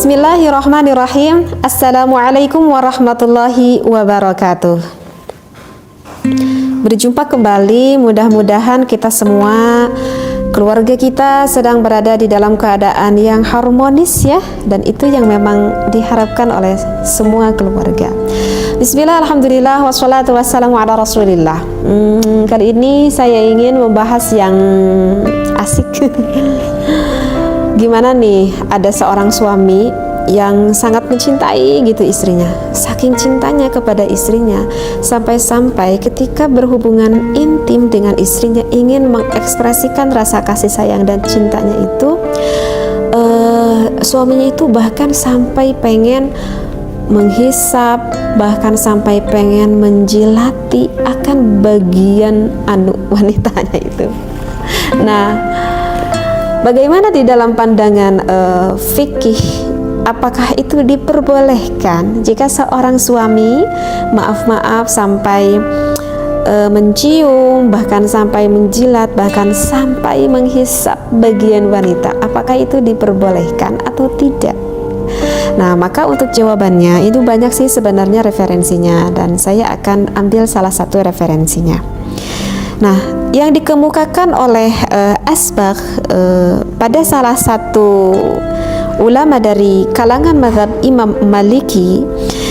Bismillahirrahmanirrahim. Assalamualaikum warahmatullahi wabarakatuh. Berjumpa kembali, mudah-mudahan kita semua, keluarga kita sedang berada di dalam keadaan yang harmonis ya, dan itu yang memang diharapkan oleh semua keluarga. Bismillah, alhamdulillah, wassalatu wassalamu ala rasulillah. Kali ini saya ingin membahas yang asik. Gimana nih, ada seorang suami yang sangat mencintai gitu istrinya, saking cintanya kepada istrinya, sampai-sampai ketika berhubungan intim dengan istrinya ingin mengekspresikan rasa kasih sayang dan cintanya itu, suaminya itu bahkan sampai pengen menghisap, bahkan sampai pengen menjilati akan bagian wanitanya itu. Nah, bagaimana di dalam pandangan fikih, apakah itu diperbolehkan jika seorang suami maaf sampai mencium, bahkan sampai menjilat, bahkan sampai menghisap bagian wanita? Apakah itu diperbolehkan atau tidak? Nah, maka untuk jawabannya itu banyak sih sebenarnya referensinya, dan saya akan ambil salah satu referensinya. Nah, yang dikemukakan oleh Asbagh pada salah satu ulama dari kalangan mazhab Imam Maliki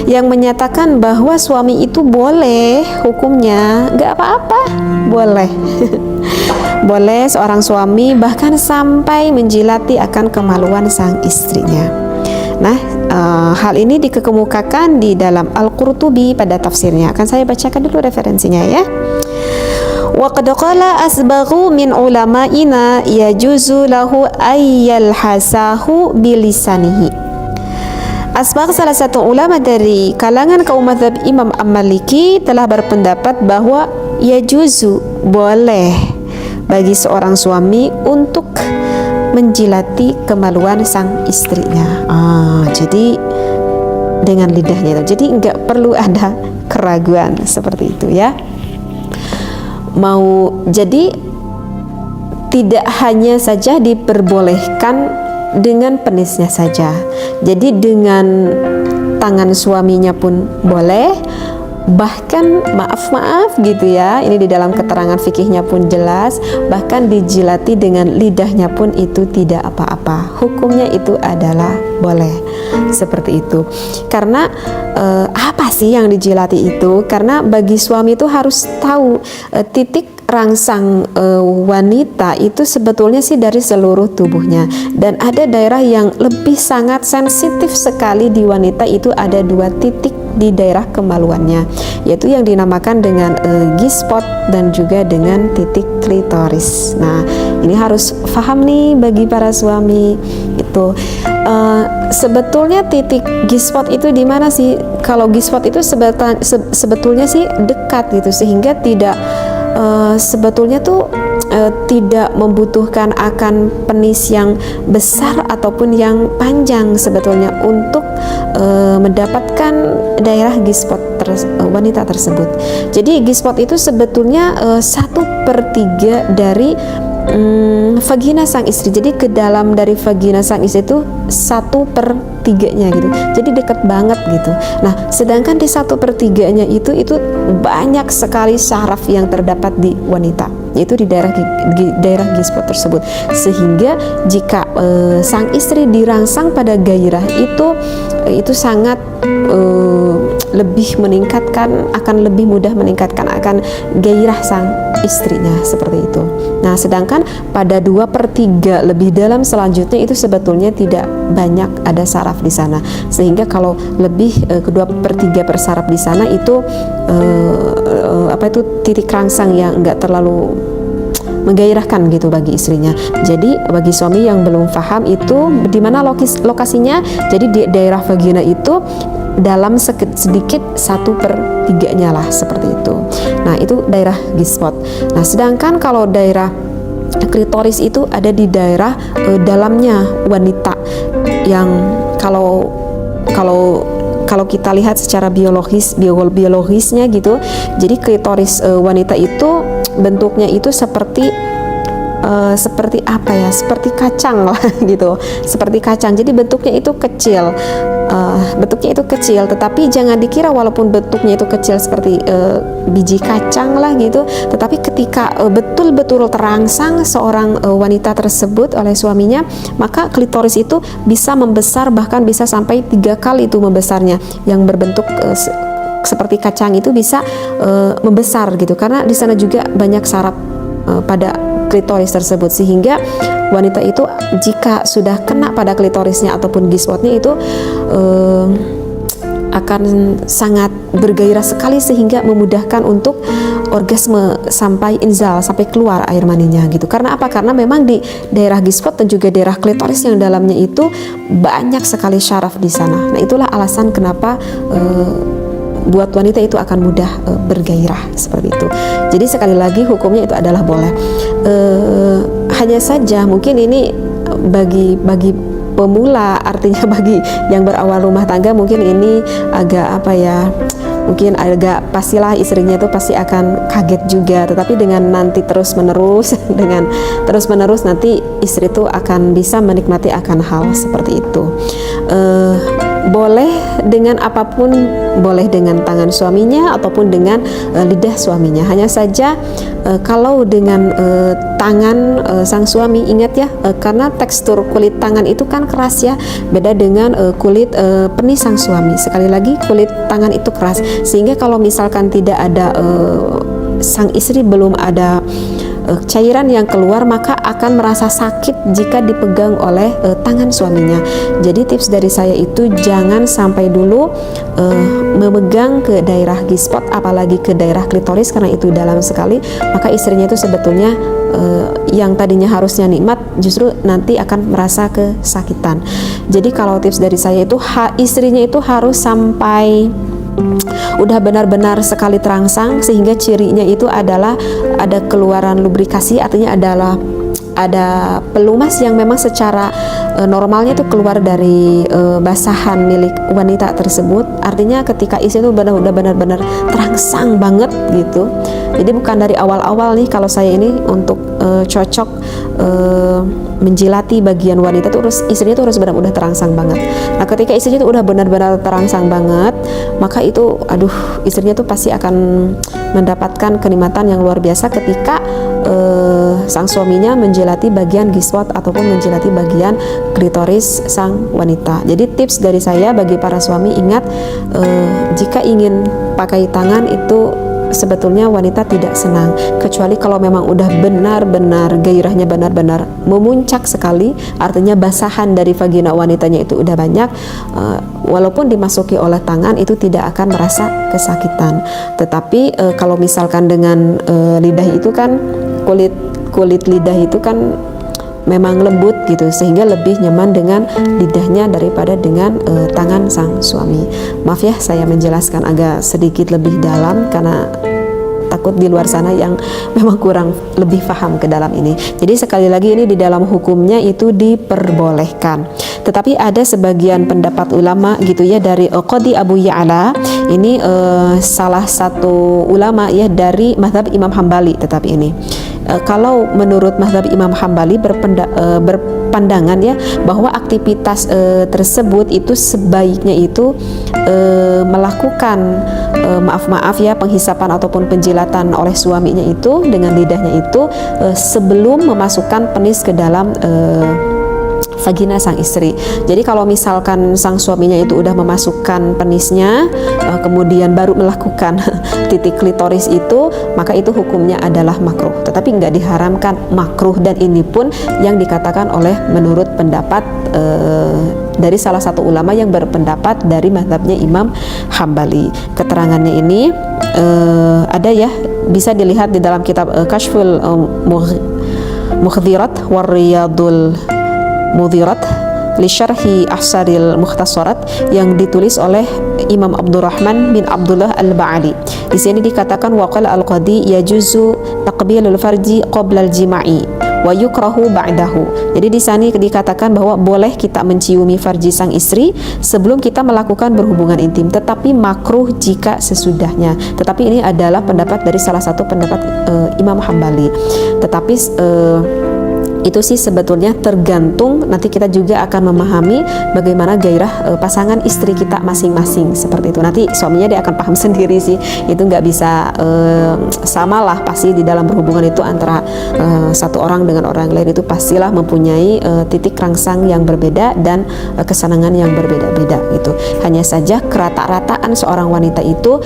yang menyatakan bahwa suami itu boleh, hukumnya gak apa-apa, boleh. Boleh seorang suami bahkan sampai menjilati akan kemaluan sang istrinya. Nah, hal ini dikemukakan di dalam Al-Qurtubi pada tafsirnya. Akan saya bacakan dulu referensinya ya. Wa qad qala asbaghu min ulama'ina yajuzu lahu ayyal hasahu bilisanihi. Asbagh, salah satu ulama dari kalangan kaum mazhab Imam Maliki, telah berpendapat bahwa yajuzu, boleh bagi seorang suami untuk menjilati kemaluan sang istrinya. Jadi dengan lidahnya itu. Jadi nggak perlu ada keraguan seperti itu ya. Jadi tidak hanya saja diperbolehkan dengan penisnya saja. Jadi dengan tangan suaminya pun boleh, bahkan maaf gitu ya, ini di dalam keterangan fikihnya pun jelas, bahkan dijilati dengan lidahnya pun itu tidak apa-apa, hukumnya itu adalah boleh, seperti itu. Karena apa sih yang dijilati itu? Karena bagi suami itu harus tahu titik rangsang wanita itu sebetulnya sih dari seluruh tubuhnya, dan ada daerah yang lebih sangat sensitif sekali di wanita itu, ada 2 titik di daerah kemaluannya, yaitu yang dinamakan dengan G-spot dan juga dengan titik klitoris. Nah, ini harus paham nih bagi para suami itu. Sebetulnya titik G-spot itu di mana sih? Kalau G-spot itu sebetulnya sih dekat gitu, sehingga tidak sebetulnya tuh tidak membutuhkan akan penis yang besar ataupun yang panjang sebetulnya untuk mendapatkan daerah G-spot wanita tersebut. Jadi G-spot itu sebetulnya 1/3 dari vagina sang istri. Jadi ke dalam dari vagina sang istri itu 1/3-nya gitu. Jadi dekat banget gitu. Nah, sedangkan di 1/3-nya itu banyak sekali syaraf yang terdapat di wanita, yaitu di daerah G-spot tersebut. Sehingga jika sang istri dirangsang pada gairah itu sangat lebih meningkatkan, akan lebih mudah meningkatkan akan gairah sang istrinya, seperti itu. Nah, sedangkan pada 2/3 lebih dalam selanjutnya itu sebetulnya tidak banyak ada saraf di sana, sehingga kalau lebih ke 2/3 bersaraf di sana itu titik rangsang yang enggak terlalu menggairahkan gitu bagi istrinya. Jadi bagi suami yang belum paham itu di mana lokasinya, jadi di daerah vagina itu dalam sedikit 1/3-nya lah, seperti itu. Nah, itu daerah G-spot. Nah, sedangkan kalau daerah klitoris itu ada di daerah dalamnya wanita, yang kalau kita lihat secara biologisnya gitu, jadi klitoris wanita itu bentuknya itu seperti seperti apa ya, seperti kacang lah gitu, seperti kacang. Jadi bentuknya itu kecil, tetapi jangan dikira walaupun bentuknya itu kecil seperti biji kacang lah gitu, tetapi ketika betul-betul terangsang seorang wanita tersebut oleh suaminya, maka klitoris itu bisa membesar, bahkan bisa sampai 3 kali itu membesarnya. Yang berbentuk seperti kacang itu bisa membesar gitu, karena di sana juga banyak saraf pada klitoris tersebut, sehingga wanita itu jika sudah kena pada klitorisnya ataupun G-spotnya itu akan sangat bergairah sekali, sehingga memudahkan untuk orgasme sampai inzal, sampai keluar air maninya gitu. Karena apa? Karena memang di daerah G-spot dan juga daerah klitoris yang dalamnya itu banyak sekali syaraf di sana. Nah, itulah alasan kenapa buat wanita itu akan mudah bergairah seperti itu. Jadi sekali lagi hukumnya itu adalah boleh. Hanya saja mungkin ini bagi pemula, artinya bagi yang berawal rumah tangga mungkin ini agak apa ya, mungkin agak, pastilah istrinya itu pasti akan kaget juga, tetapi dengan nanti terus menerus nanti istri itu akan bisa menikmati akan hal seperti itu. Boleh dengan apapun, boleh dengan tangan suaminya ataupun dengan lidah suaminya. Hanya saja kalau dengan tangan sang suami, ingat ya, karena tekstur kulit tangan itu kan keras ya, beda dengan kulit penis sang suami. Sekali lagi, kulit tangan itu keras, sehingga kalau misalkan tidak ada sang istri belum ada cairan yang keluar, maka akan merasa sakit jika dipegang oleh tangan suaminya. Jadi tips dari saya itu jangan sampai dulu memegang ke daerah G-spot, apalagi ke daerah klitoris, karena itu dalam sekali, maka istrinya itu sebetulnya yang tadinya harusnya nikmat justru nanti akan merasa kesakitan. Jadi kalau tips dari saya itu istrinya itu harus sampai udah benar-benar sekali terangsang, sehingga cirinya itu adalah ada keluaran lubrikasi, artinya adalah ada pelumas yang memang secara normalnya itu keluar dari basahan milik wanita tersebut. Artinya ketika isi itu udah benar-benar terangsang banget gitu. Jadi bukan dari awal-awal nih, kalau saya ini untuk cocok menjilati bagian wanita tuh istrinya tuh harus benar-benar terangsang banget. Nah, ketika istrinya tuh udah benar-benar terangsang banget, maka itu istrinya tuh pasti akan mendapatkan kenikmatan yang luar biasa ketika sang suaminya menjilati bagian G-spot ataupun menjilati bagian klitoris sang wanita. Jadi tips dari saya bagi para suami, ingat, jika ingin pakai tangan itu sebetulnya wanita tidak senang, kecuali kalau memang udah benar-benar gairahnya benar-benar memuncak sekali, artinya basahan dari vagina wanitanya itu udah banyak, walaupun dimasuki oleh tangan itu tidak akan merasa kesakitan. Tetapi kalau misalkan dengan lidah itu kan, kulit lidah itu kan memang lembut gitu, sehingga lebih nyaman dengan lidahnya daripada dengan tangan sang suami. Maaf ya, saya menjelaskan agak sedikit lebih dalam karena takut di luar sana yang memang kurang lebih paham ke dalam ini. Jadi sekali lagi ini di dalam hukumnya itu diperbolehkan. Tetapi ada sebagian pendapat ulama gitu ya, dari Qadi Abu Ya'la, ini salah satu ulama ya dari mazhab Imam Hambali. Tetapi ini kalau menurut mazhab Imam Hambali berpandangan ya, bahwa aktivitas tersebut itu sebaiknya itu melakukan maaf ya, penghisapan ataupun penjilatan oleh suaminya itu dengan lidahnya itu sebelum memasukkan penis ke dalam vagina sang istri. Jadi kalau misalkan sang suaminya itu udah memasukkan penisnya, kemudian baru melakukan titik klitoris itu, maka itu hukumnya adalah makruh. Tetapi nggak diharamkan, makruh. Dan ini pun yang dikatakan oleh menurut pendapat dari salah satu ulama yang berpendapat dari mazhabnya Imam Hambali. Keterangannya ini ada ya, bisa dilihat di dalam kitab Kashful Mukhdirat Warriyadul Mudhirat li syarhi ahsaril mukhtasarat, yang ditulis oleh Imam Abdurrahman bin Abdullah Al-Ba'ali. Di sini dikatakan waqala al-qadi yajuzu taqbilul farji qabla al-jima'i wa yukrahu ba'dahu. Jadi di sini dikatakan bahwa boleh kita menciumi farji sang istri sebelum kita melakukan berhubungan intim, tetapi makruh jika sesudahnya. Tetapi ini adalah pendapat dari salah satu pendapat Imam Hambali. Tetapi Itu sih sebetulnya tergantung, nanti kita juga akan memahami bagaimana gairah pasangan istri kita masing-masing seperti itu. Nanti suaminya dia akan paham sendiri sih, itu nggak bisa sama lah, pasti di dalam berhubungan itu antara satu orang dengan orang lain itu pastilah mempunyai titik rangsang yang berbeda dan kesenangan yang berbeda-beda gitu. Hanya saja kerata-rataan seorang wanita itu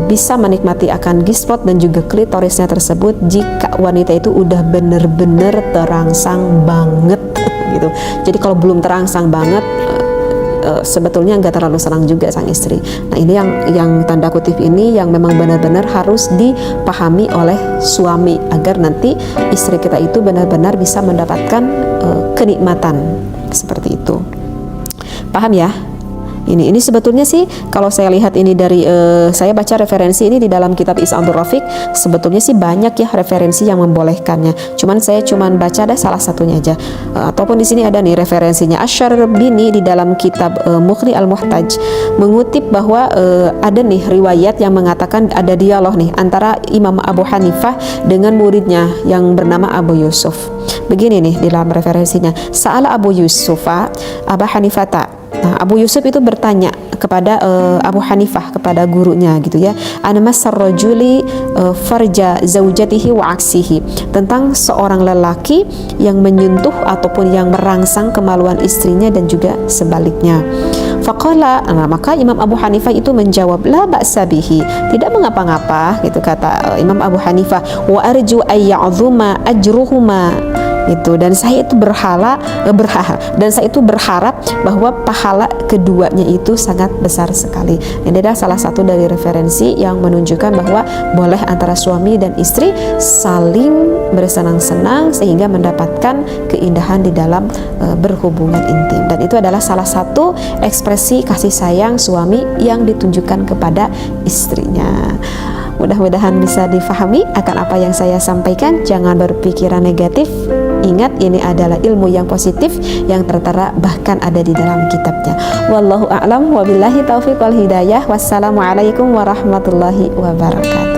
bisa menikmati akan G-spot dan juga klitorisnya tersebut jika wanita itu udah bener-bener terangsang banget gitu. Jadi kalau belum terangsang banget, sebetulnya nggak terlalu senang juga sang istri. Nah ini yang tanda kutip ini yang memang benar-benar harus dipahami oleh suami agar nanti istri kita itu benar-benar bisa mendapatkan kenikmatan seperti itu. Paham ya? Ini sebetulnya sih kalau saya lihat ini dari saya baca referensi ini di dalam kitab Is'adur Rafiq, sebetulnya sih banyak ya referensi yang membolehkannya. Saya baca ada salah satunya aja. Ataupun di sini ada nih referensinya. Asy-Syarbini di dalam kitab Mughni Al-Muhtaj mengutip bahwa ada nih riwayat yang mengatakan ada dialog nih antara Imam Abu Hanifah dengan muridnya yang bernama Abu Yusuf. Begini nih di dalam referensinya. Sa'ala Abu Yusufa Abu Hanifata. Nah, Abu Yusuf itu bertanya kepada Abu Hanifah, kepada gurunya gitu ya, anamasar rajuli farja zaujatihi wa aksihi, tentang seorang lelaki yang menyentuh ataupun yang merangsang kemaluan istrinya dan juga sebaliknya. Faqala, maka Imam Abu Hanifah itu menjawab, la ba'sa bihi, tidak mengapa-ngapa gitu kata Imam Abu Hanifah, wa arju ay ya'zuma ajruhuma itu, dan saya itu berharap bahwa pahala keduanya itu sangat besar sekali. Ini adalah salah satu dari referensi yang menunjukkan bahwa boleh antara suami dan istri saling bersenang-senang sehingga mendapatkan keindahan di dalam berhubungan intim, dan itu adalah salah satu ekspresi kasih sayang suami yang ditunjukkan kepada istrinya. Mudah-mudahan bisa difahami akan apa yang saya sampaikan. Jangan berpikiran negatif. Ingat, ini adalah ilmu yang positif yang tertera bahkan ada di dalam kitabnya. Wallahu a'lam wa billahi taufiq wal hidayah. Wassalamualaikum warahmatullahi wabarakatuh.